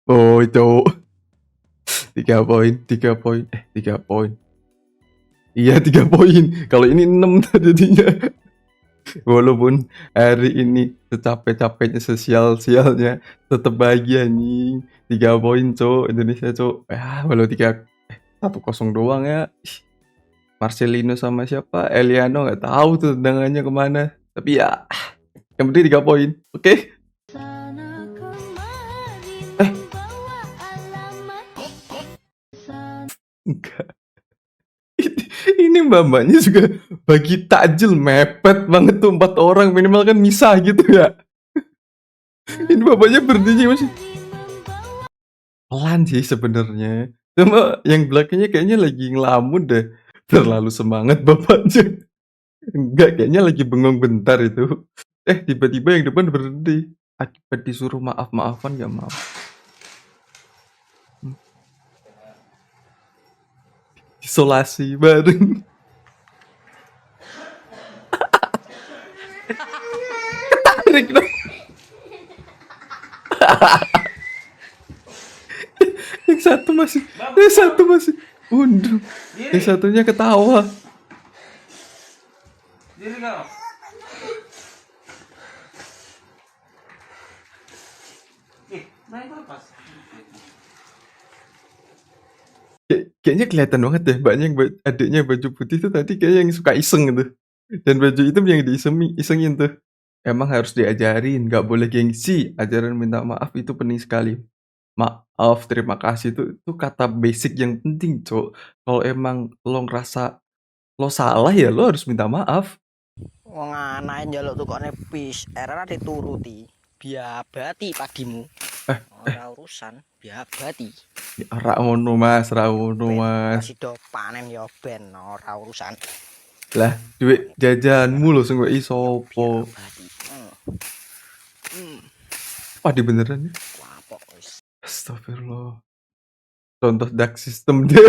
Oh, cowok. 3 poin, 3 poin. 3 poin. Iya, 3 poin. Kalau ini 6 jadinya. Walaupun hari ini secapek-capeknya, sesial-sialnya, tetap bahagia anjing. 3 poin, Cok. Indonesia, Cok. Walau 1-0 doang ya. Marcelino sama siapa? Eliano nggak tahu tuh tendangannya kemana. Tapi ya, yang penting 3 poin. Oke? Enggak. Ini mbak-mbaknya juga bagi takjil mepet banget tuh 4 orang minimal kan misah gitu ya. Ini bapaknya berhentinya masih pelan sih sebenarnya. Cuma yang belakangnya kayaknya lagi ngelamun deh. Terlalu semangat bapaknya. Enggak, kayaknya lagi bengong bentar itu. Tiba-tiba yang depan berhenti. Akibat disuruh maaf-maafan gak mau. Isolasi bareng. Ketarik dong. Yang satu masih unduh. Yang satunya ketawa. Diri kau. Naik lepas. Kayaknya kelihatan banget deh mbaknya yang adiknya baju putih tuh tadi kayaknya yang suka iseng gitu. Dan baju hitam yang isengin tuh. Emang harus diajarin, nggak boleh gengsi. Ajaran minta maaf itu penting sekali. Maaf, terima kasih itu kata basic yang penting, Cok. Kalau emang lo ngerasa lo salah ya lo harus minta maaf. Wong anake njaluk tukone bis, era dituruti. Biabati pagimu. Ora urusan, biabati. Ra ngono Mas, ra ngono Mas. Sido panen ya ben ora urusan. Lah, duit jajanmu lho sing ngeki sopo? Padi beneran ya? Kapok wis. Astagfirullah. Contoh dark system dia.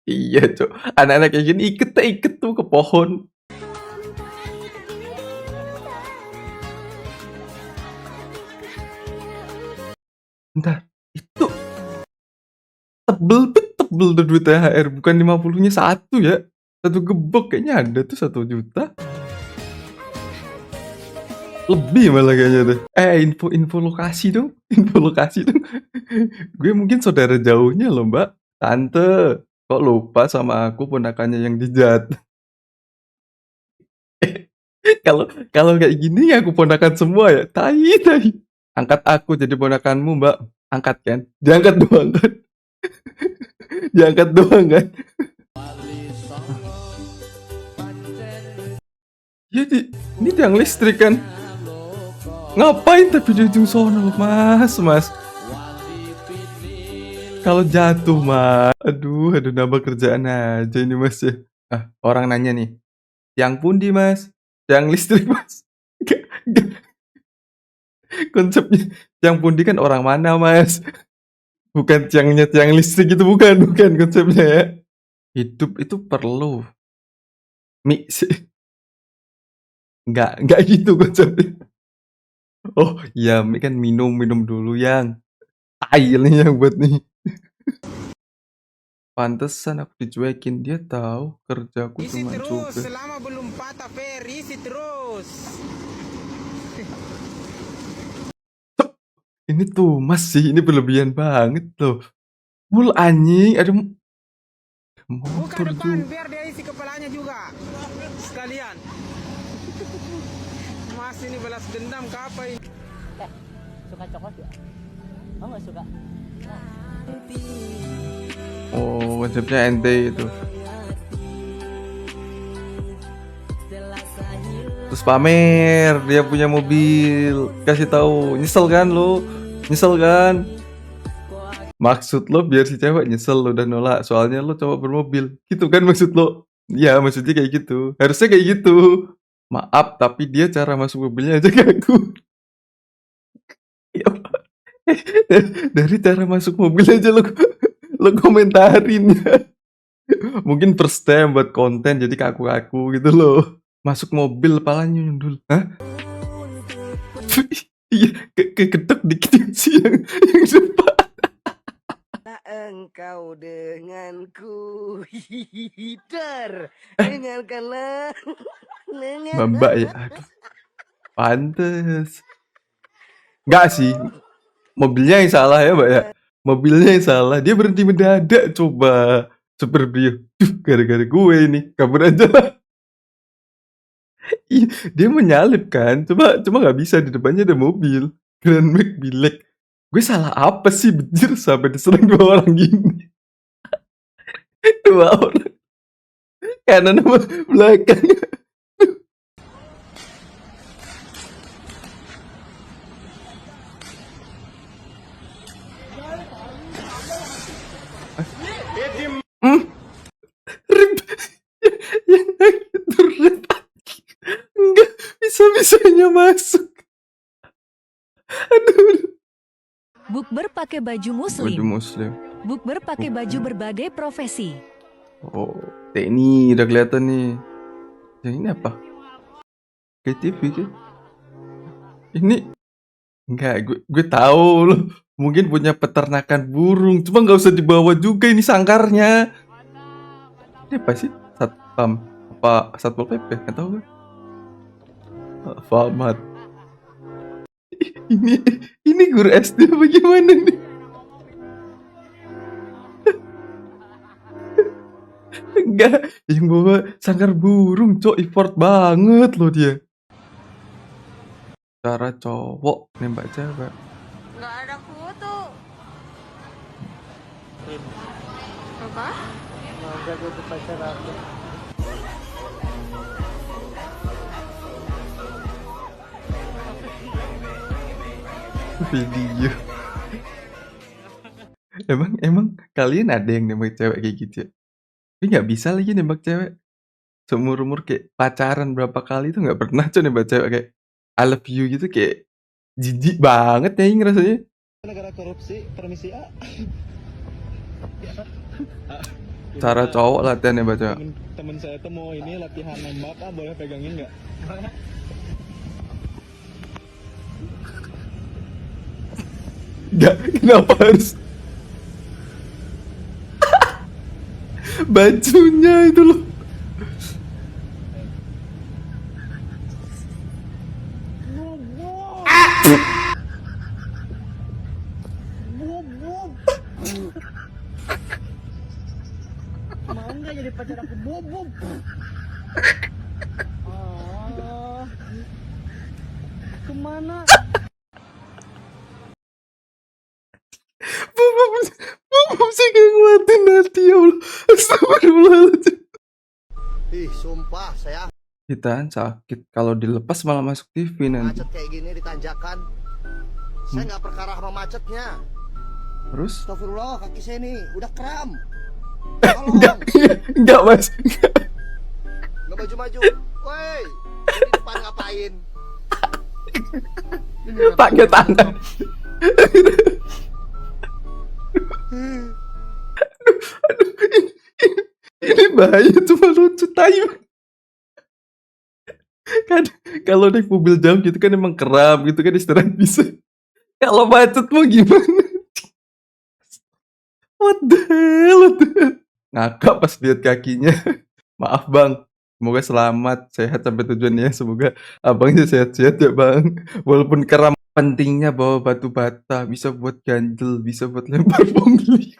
Iya, Cok. Anak-anak kayak gini iket tuh ke pohon. Bentar, itu tebel tuh duit THR, bukan 50-nya 1 ya. 1 gebok kayaknya ada tuh 1 juta. Lebih malah kayaknya tuh. Info lokasi dong. Info lokasi dong. Gue mungkin saudara jauhnya loh, Mbak. Tante, kok lupa sama aku ponakannya yang dijat. Kalau kayak gini aku ponakan semua ya. Tai. Angkat aku jadi ponakanmu, Mbak. Angkat kan? Diangkat doang kan? Diangkat doang kan? Jadi ini tiang listrik kan? Ngapain tapi di ujung sono, Mas? Kalau jatuh, Mas. Aduh, nambah kerjaan aja ini, Mas ya. Orang nanya nih, tiang pundi, Mas? Tiang listrik, Mas? Gak. Konsepnya tiang pundi kan orang mana, Mas? Bukan tiang listrik itu, bukan konsepnya ya. Hidup itu perlu Enggak gitu konsepnya. Oh iya, kan minum dulu yang tai nih yang buat nih. Pantesan aku dicuekin, dia tahu kerjaku Isi cuma terus, juga. selama belum patah Fer, isi terus. Ini tuh masih ini berlebihan banget loh. Full anjing, ada Buka motor depan juga. biar dia isi kepalanya juga. Sekalian. Mas ini balas dendam ke apa ini? Suka coklat ya? Oh enggak suka. Oh, konsepnya ente itu. Terus pamer dia punya mobil, kasih tahu, nyesel kan lo? Nyesel kan? Maksud lo biar si cewek nyesel lo dan nolak, soalnya lo cowok bermobil. Gitu kan maksud lo? Iya, maksudnya kayak gitu. Harusnya kayak gitu. Maaf, tapi dia cara masuk mobilnya aja ganggu. Ya, dari cara masuk mobil aja lo komentarin ya. Mungkin first time buat konten jadi kaku-kaku gitu loh. Masuk mobil palanya nyundul. Hah? Iya, keketok dikit sih yang depan. Engkau denganku hider dengarkanlah Mbak ya, aduh, pantes. Nggak sih, mobilnya yang salah ya, Mbak, ya. Mobilnya yang salah, dia berhenti mendadak coba. Super Brio, duh gara-gara gue ini, kabur aja lah. Iya, dia menyalip kan, cuma nggak bisa, di depannya ada mobil. Grand Max Bilek. Gue salah apa sih, benjir, sampai diserang 2 orang gini. 2 orang, kanan sama belakang. Rem yang itu rem enggak bisa-bisanya masuk. Aduh. Bukber pakai baju Baju muslim. muslim. Bukber pakai baju berbagai profesi. Oh, ini udah kelihatan nih. Yang ini apa? Kayak TV kan? Ini enggak, gue tahu loh. Mungkin punya peternakan burung, cuma nggak usah dibawa juga ini sangkarnya. Ini apa sih? Satpam apa Satpol PP? Nggak tahu gue. Alfamart. Ini guru SD apa gimana nih? Enggak, yang bawa sangkar burung, cok, effort banget loh dia. Cara cowok nembak cewek. Nggak ada foto. Apa? Nggak gue pacar aku. Video. Emang kalian ada yang nembak cewek kayak gitu ya? Tapi nggak bisa lagi nembak cewek. Seumur-umur kayak pacaran berapa kali tuh nggak pernah tuh nembak cewek kayak I love you gitu, kayak jijik banget ya ngerasanya. Negara korupsi, permisi A. Cara cowok latihan nembak cewek. Temen saya tuh mau ini latihan nembak, boleh pegangin nggak? Nggak, kenapa harus bajunya itu loh. Mau nggak jadi pacar aku bob? Kemana? Bum sih kayak nguatin hati, ya Allah. Astagfirullahaladzim. Ih sumpah saya Ditahan sakit, kalau dilepas malah masuk TV nanti. macet kayak gini di tanjakan. Saya nggak perkara sama macetnya. Terus? Astagfirullah, kaki saya nih udah kram. Enggak mas. Nggak maju-maju. Woi, di depan ngapain? Pakai tangan. Aduh, ini bahaya, cuma lucu tayu. Kan kalau naik mobil jauh gitu kan emang kram gitu kan, istirahat bisa. Kalau macet mau gimana? What the hell? Ngakak pas lihat kakinya. Maaf bang, semoga selamat, sehat sampai tujuannya. Semoga abangnya sehat-sehat ya bang. Walaupun kram, pentingnya bawa batu bata, bisa buat ganjel, bisa buat lempar pungli.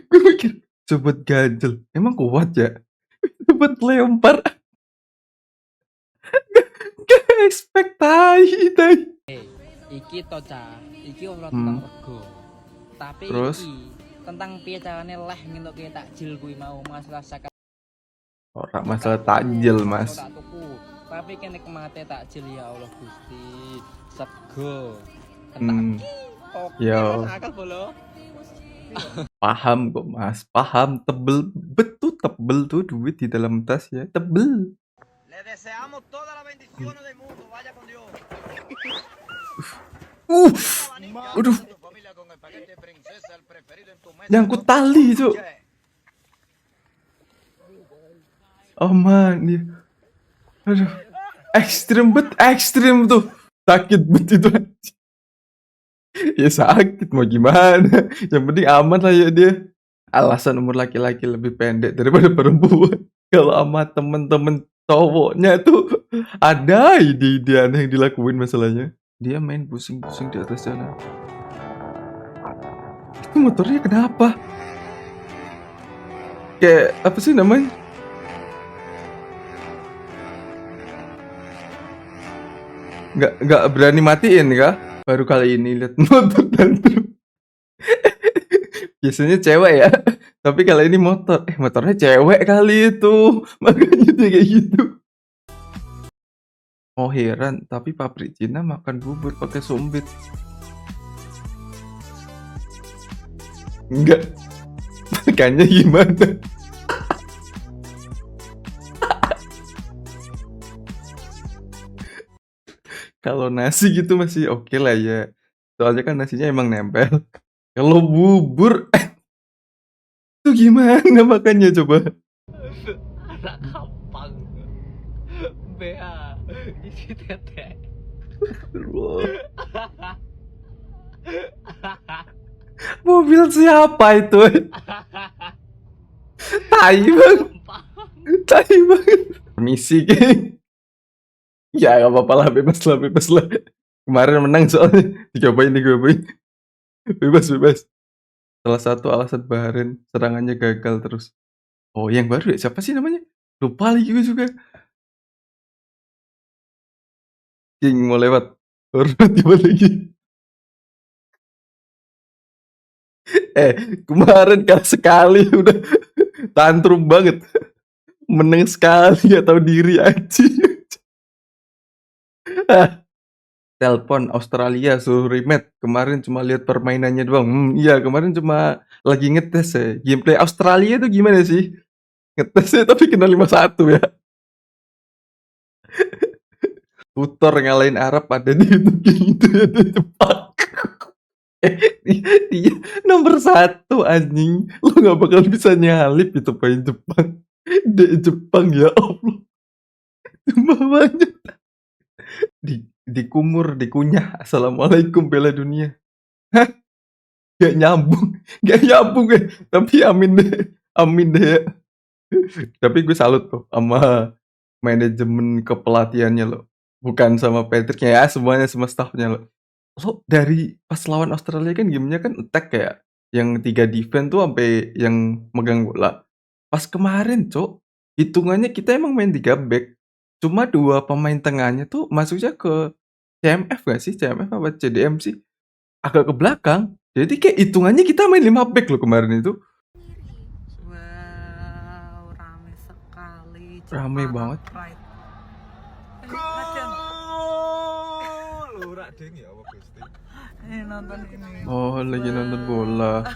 Gue mikir, coba ganjel, emang kuat ya? Buat lempar. Gak expect tai. Iki to Cah, iki ora tentang rego. Tapi Terus? iki tentang piye carane leh ngentuke takjil kuwi mau masalah zakat. Orang masalah takjil mas. Tak tuku. Tapi kene kemate takjil ya Allah Gusti. Sego. Hmm. Oke, Yo. akal bolo. Paham kok mas, paham, tebel, betul tebel tuh duit di dalam tas ya, tebel. Le deseamos todas las bendiciones del mundo. Vaya con Dios. Aduh, nyangkut tali cuk. Oh man, dia. Aduh, ekstrim tuh. Sakit bet itu. Ya sakit mau gimana. Yang penting aman lah ya dia. Alasan umur laki-laki lebih pendek daripada perempuan. Kalau sama temen-temen cowoknya tuh ada ide-ide aneh yang dilakuin masalahnya. Dia main pusing-pusing di atas jalan. Itu motornya kenapa? Kayak apa sih namanya? Nggak berani matiin kah? Baru kali ini lihat motor tantrum. Biasanya cewek ya, tapi kali ini motor. Motornya cewek kali itu, makanya dia kayak gitu. Oh heran, tapi pabrik Cina makan bubur pakai sumbit. Enggak, makannya gimana? Kalau nasi gitu masih oke lah ya. Soalnya kan nasinya emang nempel. Kalau bubur, itu gimana makannya coba? Anak kampang. BA isi tete. Mobil siapa itu? Tai banget. Tai banget. Permisi, geng. Ya gak apa-apa lah, bebas lah. Kemarin menang soalnya. Dicobain. Bebas. Salah satu alasan Bahrain serangannya gagal terus. Oh, yang baru ya? Siapa sih namanya? Lupa lagi gue juga. King mau lewat. Hormat gimana lagi? Kemarin kalah sekali udah tantrum banget. Menang sekali gak tahu diri aja. Telepon Australia suruh rematch. Kemarin cuma lihat permainannya doang. Iya kemarin cuma lagi ngetes ya. Gameplay Australia itu gimana sih? Ngetesnya tapi kena 5-1 ya. Tutor ngalahin Arab ada di YouTube gitu ya di Jepang. Dia nomor 1 anjing. Lu gak bakal bisa nyalip itu main Jepang. Di Jepang ya Allah. Cuma banyak. Dikumur, dikunyah. Assalamualaikum bela dunia. Hah? Gak nyambung ya. Tapi amin deh ya. Tapi gue salut tuh sama manajemen kepelatihannya loh. Bukan sama Patricknya ya, semuanya sama staffnya loh. Lo dari pas lawan Australia kan gamenya kan attack kayak yang 3 defense tuh sampai yang megang bola. Pas kemarin cok, hitungannya kita emang main 3 back. Cuma 2 pemain tengahnya tuh masuknya ke CMF gak sih? CMF apa CDM sih? Agak ke belakang. Jadi kayak hitungannya kita main 5 back loh kemarin itu. Wow, rame sekali. Rame banget. Lurak ding ya apa Gusti. Nonton ini. Oh, lagi nonton bola.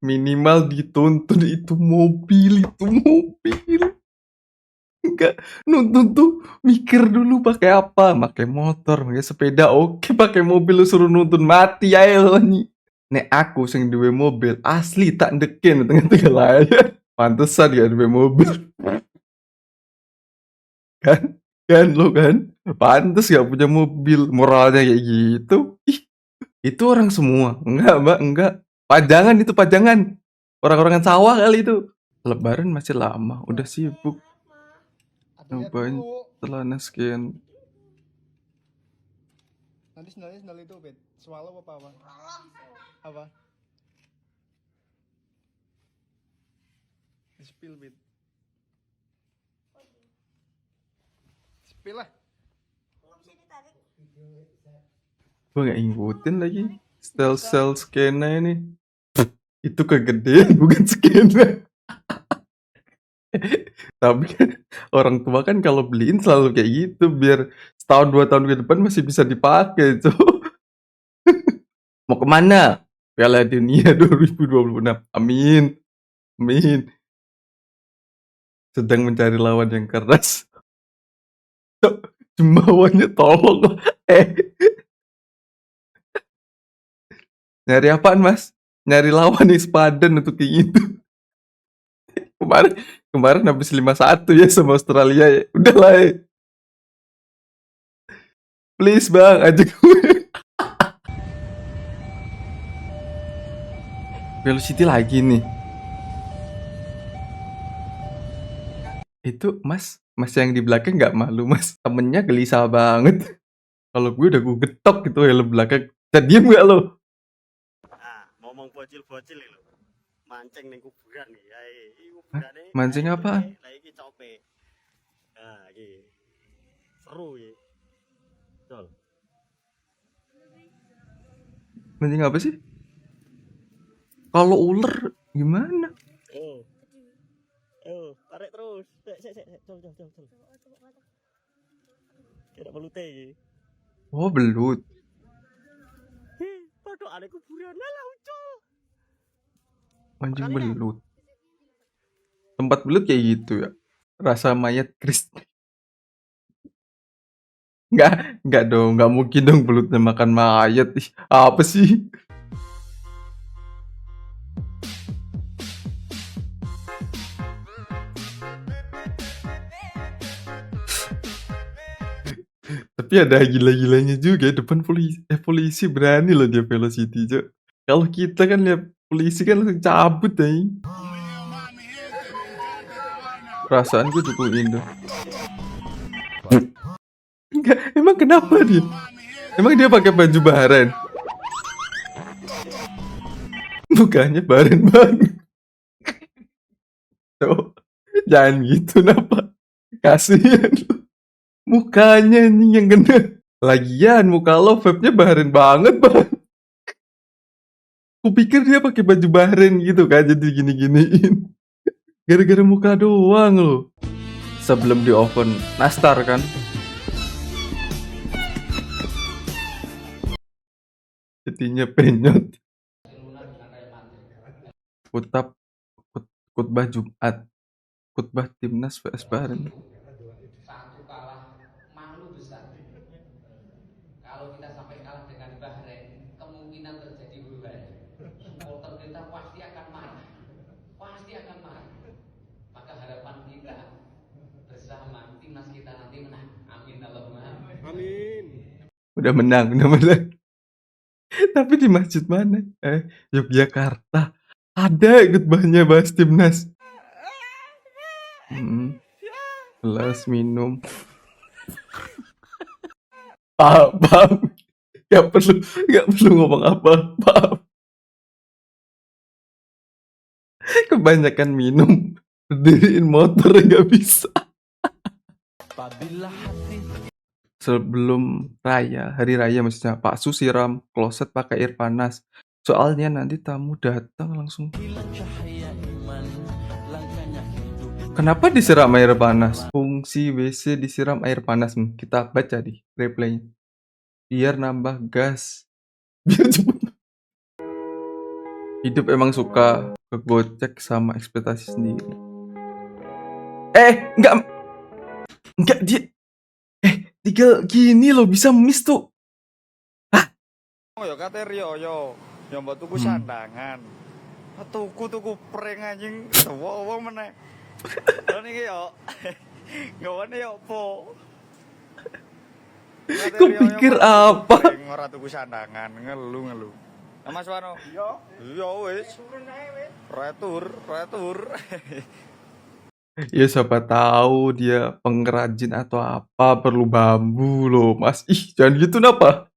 Minimal ditonton itu mobil. Enggak, nonton tuh mikir dulu pakai apa? Pakai motor, pakai sepeda, oke, pakai mobil lu suruh nonton mati aja lo nih. Nek aku sing duwe mobil asli tak ndeken tengah-tengah layar. Pantesan gak duwe mobil. Kan lo kan? Pantes gak punya mobil, moralnya kayak gitu. Ih, itu orang semua. Enggak, Mbak, enggak. Pajangan. Orang-orangan sawah kali itu. Lebaran masih lama, udah sibuk. Ngapain celana sekian. Nanti sendal itu Bet. Swallow apa? Apa? Spill Bet. Spill lah. Gue gak ngikutin lagi. Style skena ini. Itu kegedean bukan skena. Tapi kan orang tua kan kalau beliin selalu kayak gitu biar setahun 2 tahun ke depan masih bisa dipakai tuh. Mau kemana? Piala Dunia 2026. Amin. Sedang mencari lawan yang keras. Jembawanya tolong. Nyari apaan mas? Nyari lawan yang sepadan untuk kayak gitu. Kemarin habis 5-1 ya sama Australia ya. Udahlah ya. Please bang, ajak gue. Velocity lagi nih. Itu mas yang di belakang nggak malu mas? Temennya gelisah banget. Kalau gue udah gue getok gitu helm belakang. Bisa diem nggak lo? Ah, ngomong bocil-bocil lho. Mancing ning kuburan nih. Ya, iki kuburane. Mancing apaan? Lah iki cope. Nah, iki. Seru iki. Betul. Mancing apa sih? Kalau ular gimana? Tarik terus. Sik. Col. Kira pelute iki. Oh belut. Padokane kuburan lah ucul. Mancing belut. Tempat belut kayak gitu ya. Rasa mayat Kristi. Enggak dong, enggak mungkin dong belutnya makan mayat. Ih, apa sih? Tapi ada gila-gilanya juga depan polisi berani loh dia Velocity, Cok. Kalau kita kan lihat polisi kan langsung cabut nih. Perasaan gue dukung Indo. Enggak, emang kenapa dia? Emang dia pakai baju bahan? Mukanya bahan banget. Tuh, jangan gitu napa. Kasihan lu. Mukanya nih yang kena. Lagian muka lo vape-nya Bahrain banget, Bang. Kupikir dia pakai baju Bahrain gitu kan, jadi gini-giniin. Gara-gara muka doang lo. Sebelum di oven nastar kan. Jadinya penyot. Khutbah Jumat. Khutbah Timnas vs Bahrain. Satu kalah malu besar. Kalau kita sampai kalah dengan Bahrain, kemungkinan terjadi huru hara. Supporter kita pasti akan marah. Maka harapan kita bersama timnas kita nanti menang. Amin Allahumma. Amin. Udah menang. Tapi di masjid mana? Yogyakarta. Ada khutbahnya bahas timnas. Gelas minum. Paham. Gak perlu ngomong apa. Paham. Kebanyakan minum. Berdiriin motor nggak bisa. Sebelum hari raya maksudnya Pak Su siram kloset pakai air panas. Soalnya nanti tamu datang langsung. Kenapa disiram air panas? Fungsi WC disiram air panas. Kita baca di replaynya. Biar nambah gas. Biar cepet. Hidup emang suka kegocek sama ekspektasi sendiri. Enggak dia. Tinggal gini loh bisa miss tuh. Oh ya kate Rio yo mbok tuku sandangan. Tuku pring anjing dawa meneh. Lah niki yo gawane yo opo? Kok pikir apa? Ora tuku sandangan ngelu. Mas Wano. Iya wis. Retur. Ya siapa tahu dia pengrajin atau apa, perlu bambu loh mas. Ih jangan gitu napa.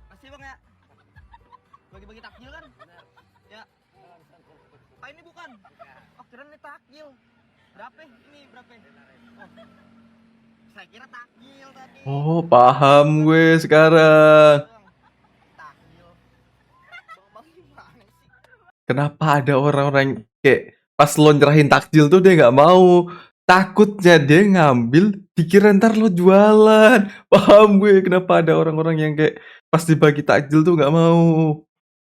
Masih bang ya? Bagi-bagi takjil kan? Ya. Ah ini bukan? Oh kira ini takjil. Berapa? Ini berapa? Oh. Saya kira takjil tadi. Oh paham gue sekarang. Takjil. Bang gimana sih? Kenapa ada orang-orang kayak pas lo nyerahin takjil tuh dia nggak mau. Takutnya dia ngambil, dikira ntar lo jualan. Paham gue kenapa ada orang-orang yang kayak pas dibagi takjil tuh nggak mau.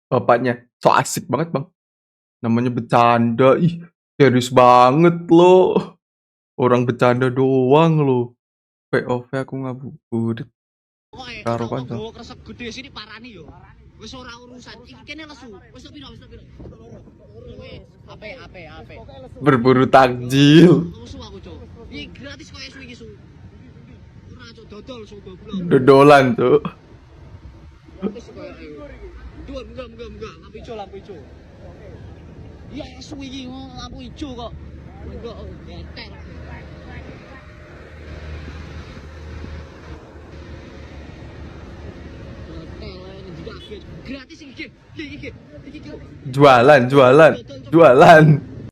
Bapaknya so asik banget bang. Namanya bercanda. Ih serius banget lo. Orang bercanda doang lo. POV aku ngabuburit. Karo kanca. Kresek gede sini parani yo. Wis ora urusan. Iki kene lesu. Wis piro? Wis ape. Berburu takjil. Lesu aku, Cuk. Iki gratis kok esu iki, Su. Ora ora cok dodol coba belum. Dodolan, Cuk. Terus koyo dua enggak lampu hijau. Iya suwi iki lampu hijau kok. Enggak getel. Gratis iki. Jualan.